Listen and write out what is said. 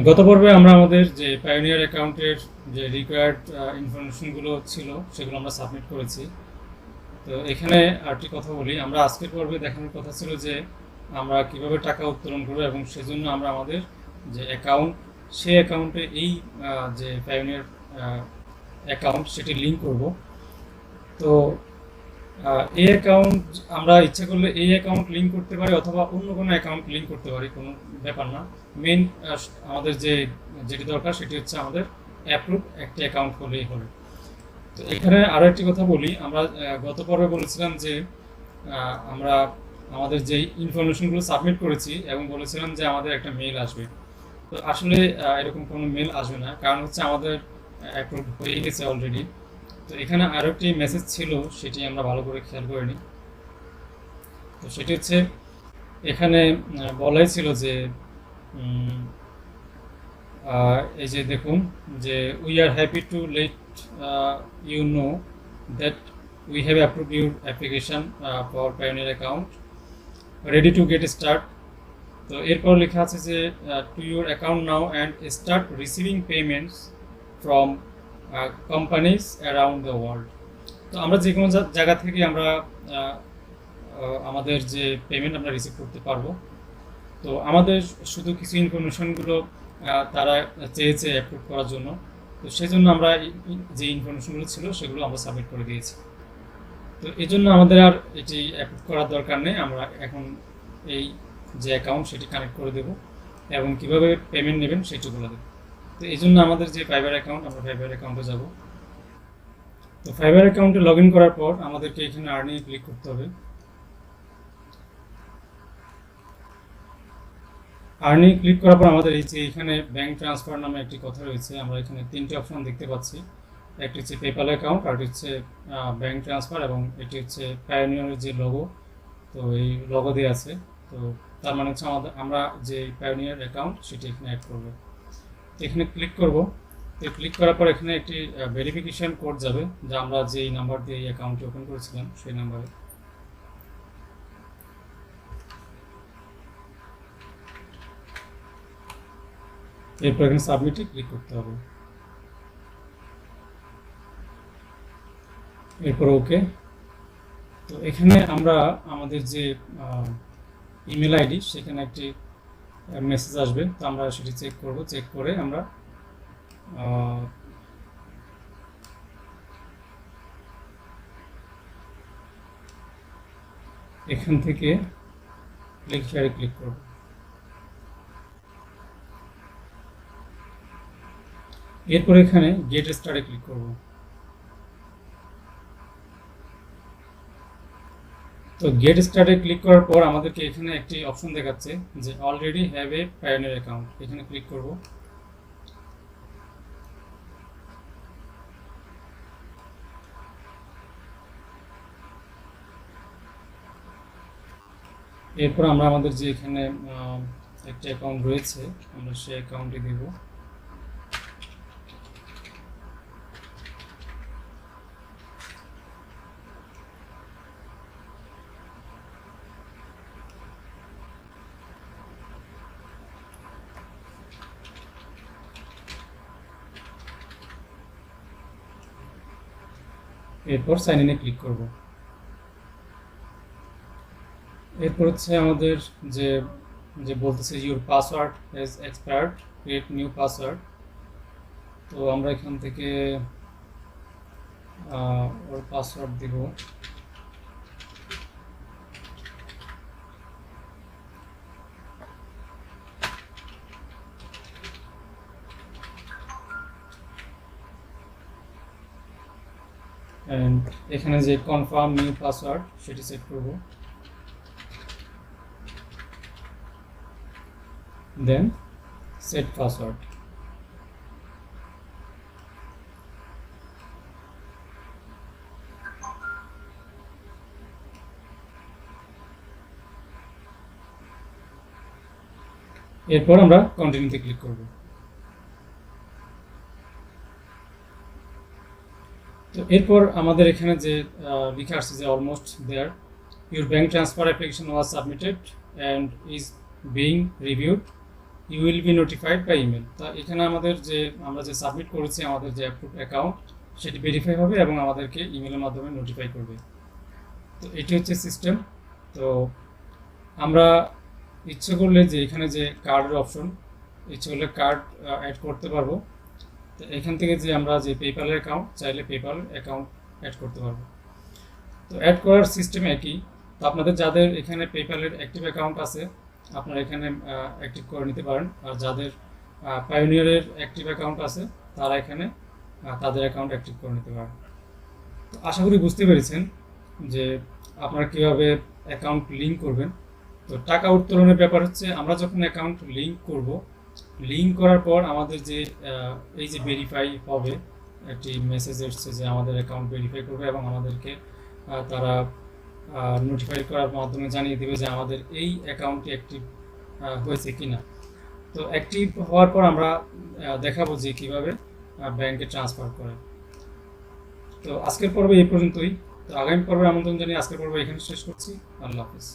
গত পর্বে আমরা আমাদের যে পায়োনিয়ার অ্যাকাউন্টের যে রিকোয়ার্ড ইনফরমেশনগুলো ছিল সেগুলো আমরা সাবমিট করেছি। তো এখানে আরেকটি কথা বলি, আমরা আজকের পর্বে দেখানোর কথা ছিল যে আমরা কিভাবে টাকা উত্তোলন করবো এবং সেজন্য আমরা আমাদের যে অ্যাকাউন্ট সেই অ্যাকাউন্টে এই যে পায়োনিয়ার অ্যাকাউন্ট সেটি লিঙ্ক করব। তো এই অ্যাকাউন্ট আমরা ইচ্ছা করলে এই অ্যাকাউন্ট লিঙ্ক করতে পারি অথবা অন্য কোনো অ্যাকাউন্ট লিঙ্ক করতে পারি, কোনো ব্যাপার না। মেইন আমাদের যেটি দরকার সেটি হচ্ছে আমাদের অ্যাপ্রুভ একটি অ্যাকাউন্ট হলেই হলো। তো এখানে আরও একটি কথা বলি, আমরা গত পর্বে বলেছিলাম যে আমরা আমাদের যেই ইনফরমেশনগুলো সাবমিট করেছি এবং বলেছিলাম যে আমাদের একটা মেইল আসবে। তো আসলে এরকম কোনো মেইল আসবে না, কারণ হচ্ছে আমাদের অ্যাপ্রুভ হয়ে গেছে অলরেডি। তো এখানে আরও একটি মেসেজ ছিল, সেটি আমরা ভালো করে খেয়াল করে নিই। তো সেটি হচ্ছে এখানে বলাই ছিল যে এই যে দেখুন যে we are happy to let you know that we have approve your application for Payoneer account, ready to get start. তো এরপর লেখা আছে যে to your account now and start receiving payments from companies around the world. তো আমরা যে কোনো জায়গা থেকে আমরা আমাদের যে পেমেন্ট আমরা রিসিভ করতে পারবো। তো আমাদের শুধু কিছু ইনফরমেশনগুলো তারা চেয়েছে অ্যাপ্রুভ করার জন্য, তো সেই জন্য আমরা যে ইনফরমেশনগুলো ছিল সেগুলো আমরা সাবমিট করে দিয়েছি। তো এই জন্য আমাদের আর এটি অ্যাপ্রুভ করার দরকার নেই, আমরা এখন এই যে অ্যাকাউন্ট সেটি কানেক্ট করে দেব এবং কীভাবে পেমেন্ট নেবেন সেটি বলে দেবো। তো এই জন্য আমাদের যে ফাইবার অ্যাকাউন্ট, আমরা ফাইবার অ্যাকাউন্টে যাব। তো ফাইবার অ্যাকাউন্টে লগ ইন করার পর আমাদেরকে এখানে আর্নিং ক্লিক করতে হবে। আর্নিং ক্লিক করার পর আমাদের এই যে এখানে ব্যাংক ট্রান্সফার নামে একটি কথা রয়েছে, আমরা এখানে তিনটি অপশন দেখতে পাচ্ছি। একটি হচ্ছে পেপ্যাল অ্যাকাউন্ট, আরেকটি হচ্ছে ব্যাংক ট্রান্সফার এবং এটি হচ্ছে পায়োনিয়ারের যে লোগো, তো এই লোগো দিয়ে আছে। তো তার মানে হচ্ছে আমরা যে পায়োনিয়ার অ্যাকাউন্ট সেটি এখানে অ্যাড করব। এখানে ক্লিক করব। তো ক্লিক করার পর এখানে একটি ভেরিফিকেশন কোড যাবে, যা আমরা যেই নাম্বার দিয়ে এই অ্যাকাউন্টটি ওপেন করেছিলাম সেই নাম্বারে। এরপর এখানে সাবমিটে ক্লিক করতে হবে, এরপর ওকে। তো এখানে আমরা আমাদের যে ইমেল আইডি সেখানে একটি মেসেজ আসবে, তো আমরা সেটি চেক করব। চেক করে আমরা এখান থেকে ক্লিক হিয়ারে ক্লিক করব। এরপর এখানে গেট স্টার্টে ক্লিক করব। তো গেট স্টার্টে ক্লিক করার পর আমাদেরকে এখানে একটি অপশন দেখাচ্ছে যে already have a pioneer account, এখানে ক্লিক করব। এরপর আমরা আমাদের যে এখানে একটা অ্যাকাউন্ট রয়েছে আমরা সেই অ্যাকাউন্টে দেব। এরপর সাইন ইনে ক্লিক করব। এরপর হচ্ছে আমাদের যে যে বলতেছে your password has expired, create new password. তো আমরা এখান থেকে ওর পাসওয়ার্ড দিব। এন্ড এখানে যে কনফার্ম নিউ পাসওয়ার্ড সেটি সেট করব। দেন সেট পাসওয়ার্ড। এরপর আমরা কন্টিনিউতে ক্লিক করব। তো এরপর আমাদের এখানে যে লেখা আসছে যে almost there, your bank transfer application was submitted and is being reviewed, you will be notified by email. তা এখানে আমাদের যে আমরা যে সাবমিট করেছি আমাদের যে অ্যাপ্রুভ অ্যাকাউন্ট সেটি ভেরিফাই হবে এবং আমাদেরকে ইমেলের মাধ্যমে নোটিফাই করবে। তো এটি হচ্ছে সিস্টেম। তো আমরা ইচ্ছে করলে যে এখানে যে কার্ডের অপশন, ইচ্ছে করলে কার্ড অ্যাড করতে পারবো। তো এখান থেকে যে আমরা যে পেপ্যালের অ্যাকাউন্ট চাইলে পেপ্যাল অ্যাকাউন্ট অ্যাড করতে পারবো। তো অ্যাড করার সিস্টেম একই। তো আপনাদের যাদের এখানে পেপ্যালের অ্যাক্টিভ অ্যাকাউন্ট আছে আপনারা এখানে অ্যাক্টিভ করে নিতে পারেন, আর যাদের পায়োনিয়ারের অ্যাক্টিভ অ্যাকাউন্ট আছে তারা এখানে তাদের অ্যাকাউন্ট অ্যাক্টিভ করে নিতে পারেন। তো আশা করি বুঝতে পেরেছেন যে আপনারা কীভাবে অ্যাকাউন্ট লিঙ্ক করবেন। তো টাকা উত্তোলনের ব্যাপার হচ্ছে আমরা যখন অ্যাকাউন্ট লিঙ্ক করব, লিঙ্ক করার পর আমাদের যে এই যে ভেরিফাই হবে একটি মেসেজ এসছে যে আমাদের অ্যাকাউন্ট ভেরিফাই করবে এবং আমাদেরকে তারা নোটিফাই করার মাধ্যমে জানিয়ে দেবে যে আমাদের এই অ্যাকাউন্টটি অ্যাক্টিভ হয়েছে কিনা। তো অ্যাক্টিভ হওয়ার পর আমরা দেখাবো যে কীভাবে ব্যাংকে ট্রান্সফার করে। তো আজকের পর্বে এই পর্যন্তই। তো আগামী পর্বে আমন্ত্রণ জানিয়ে আজকের পর্ব এখানে শেষ করছি। আল্লাহ হাফিজ।